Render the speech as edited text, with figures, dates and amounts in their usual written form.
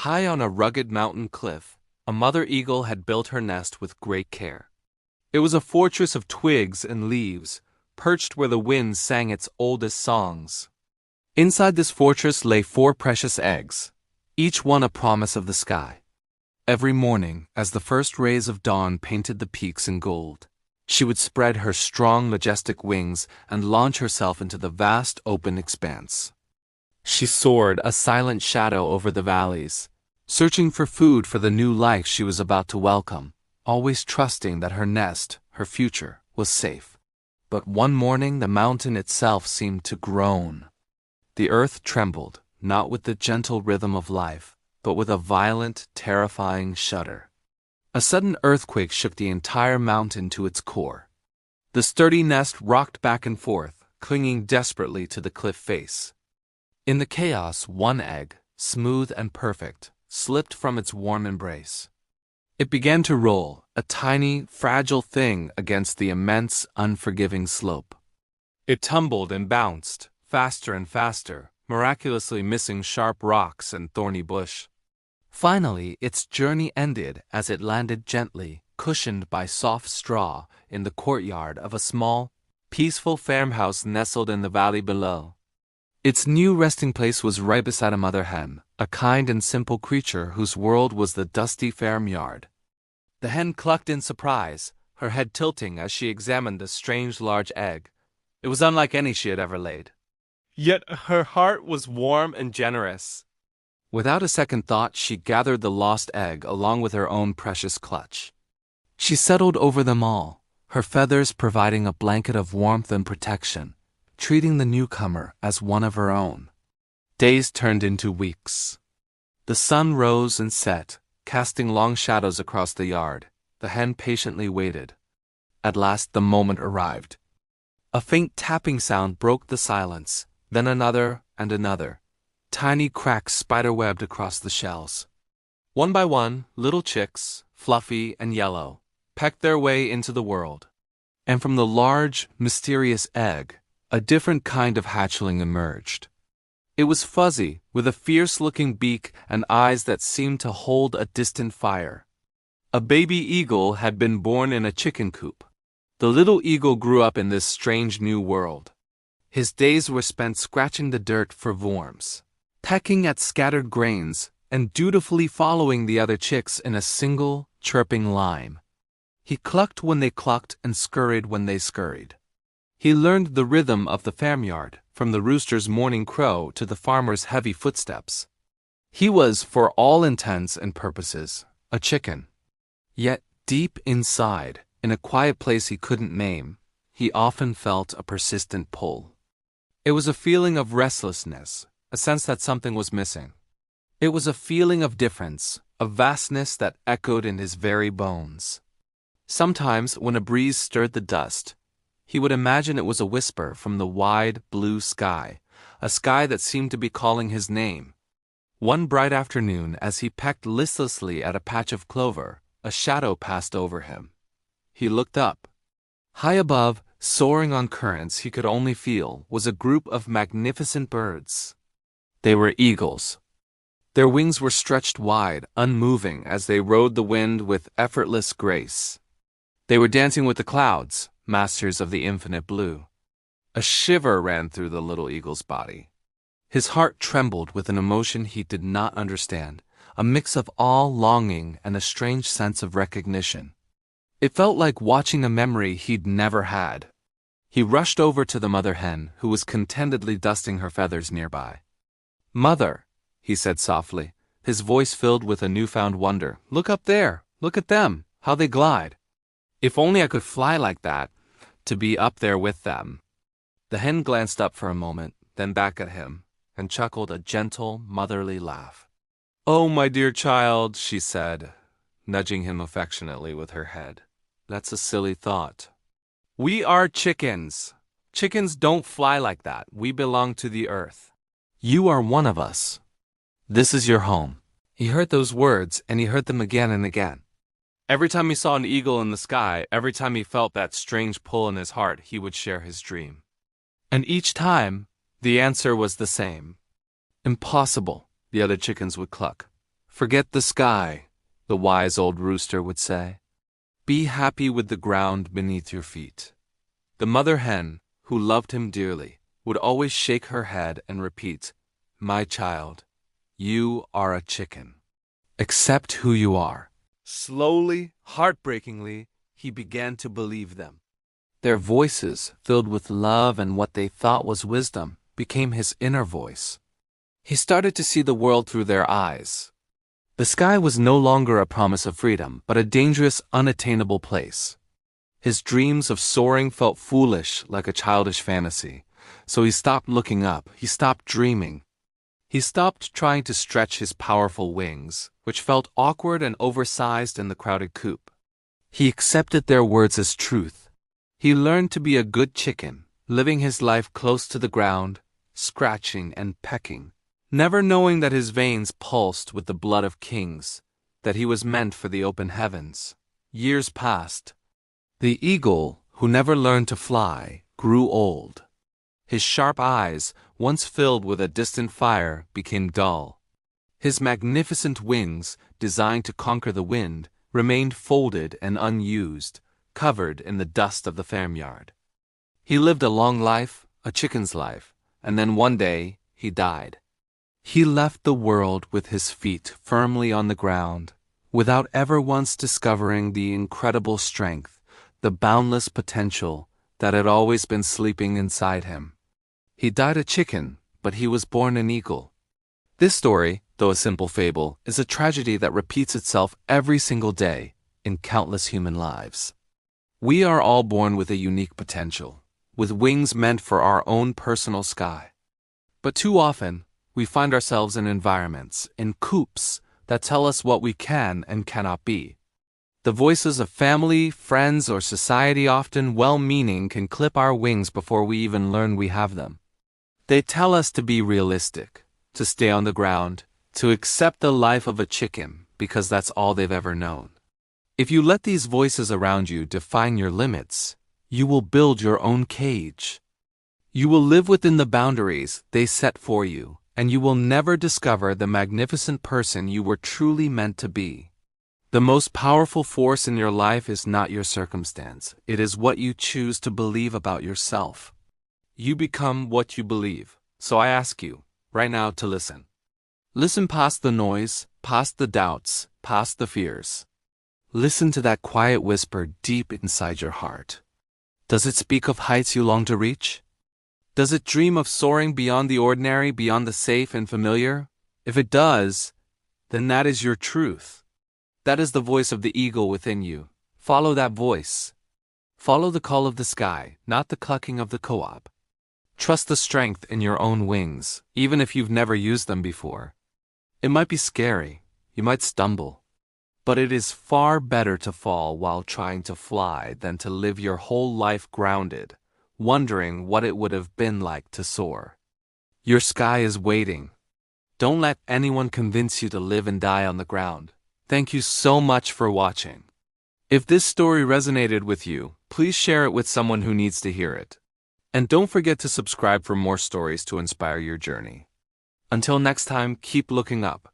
High on a rugged mountain cliff, a mother eagle had built her nest with great care. It was a fortress of twigs and leaves, perched where the wind sang its oldest songs. Inside this fortress lay 4 precious eggs, each one a promise of the sky. Every morning, as the first rays of dawn painted the peaks in gold, she would spread her strong, majestic wings and launch herself into the vast, open expanse. She soared, a silent shadow over the valleys, searching for food for the new life she was about to welcome, always trusting that her nest, her future, was safe. But one morning the mountain itself seemed to groan. The earth trembled, not with the gentle rhythm of life, but with a violent, terrifying shudder. A sudden earthquake shook the entire mountain to its core. The sturdy nest rocked back and forth, clinging desperately to the cliff face. In the chaos, one egg, smooth and perfect, slipped from its warm embrace. It began to roll, a tiny, fragile thing against the immense, unforgiving slope. It tumbled and bounced, faster and faster, miraculously missing sharp rocks and thorny bush. Finally, its journey ended as it landed gently, cushioned by soft straw, in the courtyard of a small, peaceful farmhouse nestled in the valley below. Its new resting place was right beside a mother hen, a kind and simple creature whose world was the dusty farmyard. The hen clucked in surprise, her head tilting as she examined the strange large egg. It was unlike any she had ever laid. Yet her heart was warm and generous. Without a second thought, she gathered the lost egg along with her own precious clutch. She settled over them all, her feathers providing a blanket of warmth and protection, treating the newcomer as one of her own. Days turned into weeks. The sun rose and set, casting long shadows across the yard. The hen patiently waited. At last the moment arrived. A faint tapping sound broke the silence, then another and another. Tiny cracks spiderwebbed across the shells. One by one, little chicks, fluffy and yellow, pecked their way into the world. And from the large, mysterious egg, a different kind of hatchling emerged. It was fuzzy, with a fierce-looking beak and eyes that seemed to hold a distant fire. A baby eagle had been born in a chicken coop. The little eagle grew up in this strange new world. His days were spent scratching the dirt for worms, pecking at scattered grains, and dutifully following the other chicks in a single, chirping line. He clucked when they clucked and scurried when they scurried. He learned the rhythm of the farmyard, from the rooster's morning crow to the farmer's heavy footsteps. He was, for all intents and purposes, a chicken. Yet, deep inside, in a quiet place he couldn't name, he often felt a persistent pull. It was a feeling of restlessness, a sense that something was missing. It was a feeling of difference, of vastness that echoed in his very bones. Sometimes, when a breeze stirred the dust, he would imagine it was a whisper from the wide, blue sky, a sky that seemed to be calling his name. One bright afternoon, as he pecked listlessly at a patch of clover, a shadow passed over him. He looked up. High above, soaring on currents he could only feel, was a group of magnificent birds. They were eagles. Their wings were stretched wide, unmoving, as they rode the wind with effortless grace. They were dancing with the clouds, masters of the infinite blue. A shiver ran through the little eagle's body. His heart trembled with an emotion he did not understand, a mix of awe, longing, and a strange sense of recognition. It felt like watching a memory he'd never had. He rushed over to the mother hen, who was contentedly dusting her feathers nearby. "Mother," he said softly, his voice filled with a newfound wonder, "look up there, look at them, how they glide. If only I could fly like that, to be up there with them." The hen glanced up for a moment, then back at him, and chuckled a gentle, motherly laugh. "Oh, my dear child," she said, nudging him affectionately with her head. "That's a silly thought. We are chickens. Chickens don't fly like that. We belong to the earth. You are one of us. This is your home." He heard those words, and he heard them again and again. Every time he saw an eagle in the sky, every time he felt that strange pull in his heart, he would share his dream. And each time, the answer was the same. "Impossible," the other chickens would cluck. Forget the sky, the wise old rooster would say. Be happy with the ground beneath your feet. The mother hen, who loved him dearly, would always shake her head and repeat, My child, you are a chicken. Accept who you are. Slowly, heartbreakingly, he began to believe them. Their voices, filled with love and what they thought was wisdom, became his inner voice. He started to see the world through their eyes. The sky was no longer a promise of freedom, but a dangerous, unattainable place. His dreams of soaring felt foolish, like a childish fantasy. So he stopped looking up, he stopped dreaming. He stopped trying to stretch his powerful wings, which felt awkward and oversized in the crowded coop. He accepted their words as truth. He learned to be a good chicken, living his life close to the ground, scratching and pecking, never knowing that his veins pulsed with the blood of kings, that he was meant for the open heavens. Years passed. The eagle, who never learned to fly, grew old. His sharp eyes, once filled with a distant fire, became dull. His magnificent wings, designed to conquer the wind, remained folded and unused, covered in the dust of the farmyard. He lived a long life, a chicken's life, and then one day he died. He left the world with his feet firmly on the ground, without ever once discovering the incredible strength, the boundless potential that had always been sleeping inside him. He died a chicken, but he was born an eagle. This story, though a simple fable, is a tragedy that repeats itself every single day in countless human lives. We are all born with a unique potential, with wings meant for our own personal sky. But too often, we find ourselves in environments, in coops, that tell us what we can and cannot be. The voices of family, friends, or society, often well-meaning, can clip our wings before we even learn we have them. They tell us to be realistic, to stay on the ground, to accept the life of a chicken because that's all they've ever known. If you let these voices around you define your limits, you will build your own cage. You will live within the boundaries they set for you, and you will never discover the magnificent person you were truly meant to be. The most powerful force in your life is not your circumstance. It is what you choose to believe about yourself. You become what you believe. So I ask you, right now, to listen. Listen past the noise, past the doubts, past the fears. Listen to that quiet whisper deep inside your heart. Does it speak of heights you long to reach? Does it dream of soaring beyond the ordinary, beyond the safe and familiar? If it does, then that is your truth. That is the voice of the eagle within you. Follow that voice. Follow the call of the sky, not the clucking of the co-op. Trust the strength in your own wings, even if you've never used them before. It might be scary, you might stumble, but it is far better to fall while trying to fly than to live your whole life grounded, wondering what it would have been like to soar. Your sky is waiting. Don't let anyone convince you to live and die on the ground. Thank you so much for watching. If this story resonated with you, please share it with someone who needs to hear it. And don't forget to subscribe for more stories to inspire your journey. Until next time, keep looking up.